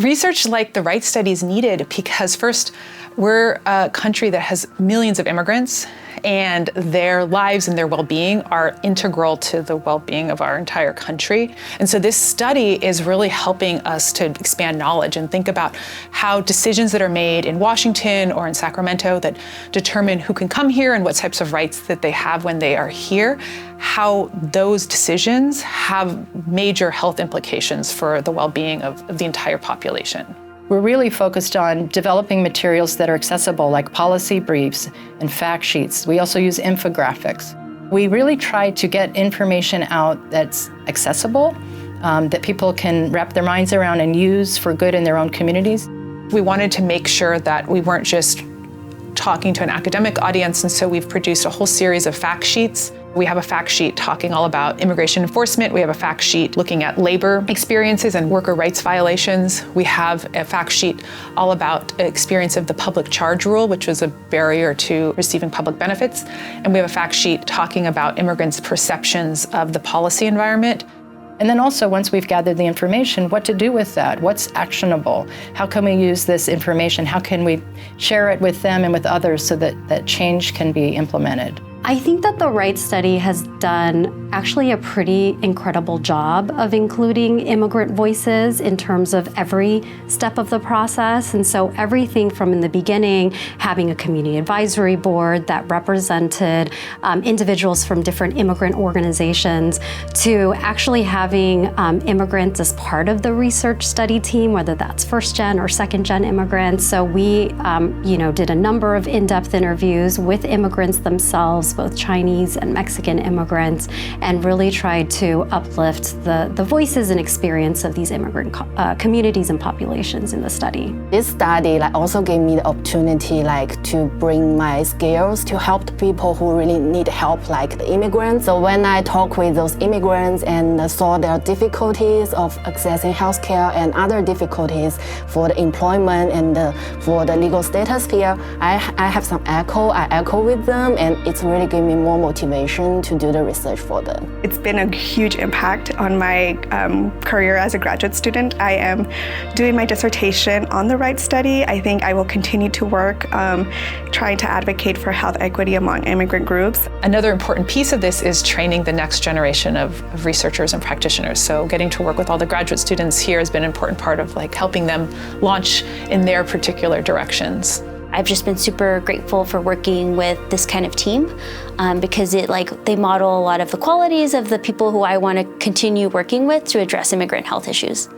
Research like the Right study is needed because first, we're a country that has millions of immigrants, and their lives and their well-being are integral to the well-being of our entire country. And so this study is really helping us to expand knowledge and think about how decisions that are made in Washington or in Sacramento that determine who can come here and what types of rights that they have when they are here, how those decisions have major health implications for the well-being of the entire population. We're really focused on developing materials that are accessible, like policy briefs and fact sheets. We also use infographics. We really try to get information out that's accessible, that people can wrap their minds around and use for good in their own communities. We wanted to make sure that we weren't just talking to an academic audience, and so we've produced a whole series of fact sheets. We have a fact sheet talking all about immigration enforcement. We have a fact sheet looking at labor experiences and worker rights violations. We have a fact sheet all about experience of the public charge rule, which was a barrier to receiving public benefits. And we have a fact sheet talking about immigrants' perceptions of the policy environment. And then also, once we've gathered the information, what to do with that? What's actionable? How can we use this information? How can we share it with them and with others so that change can be implemented? I think that the Right study has done actually a pretty incredible job of including immigrant voices in terms of every step of the process. And so everything from in the beginning, having a community advisory board that represented individuals from different immigrant organizations, to actually having immigrants as part of the research study team, whether that's first-gen or second-gen immigrants. So we did a number of in-depth interviews with immigrants themselves, both Chinese and Mexican immigrants, and really tried to uplift the voices and experience of these immigrant communities and populations in the study. This study also gave me the opportunity to bring my skills to help the people who really need help, like the immigrants. So when I talk with those immigrants and saw their difficulties of accessing healthcare and other difficulties for the employment and for the legal status here, I have some I echo with them, and it's really gave me more motivation to do the research for them. It's been a huge impact on my career as a graduate student. I am doing my dissertation on the Right study. I think I will continue to work trying to advocate for health equity among immigrant groups. Another important piece of this is training the next generation of researchers and practitioners. So getting to work with all the graduate students here has been an important part of helping them launch in their particular directions. I've just been super grateful for working with this kind of team because they model a lot of the qualities of the people who I want to continue working with to address immigrant health issues.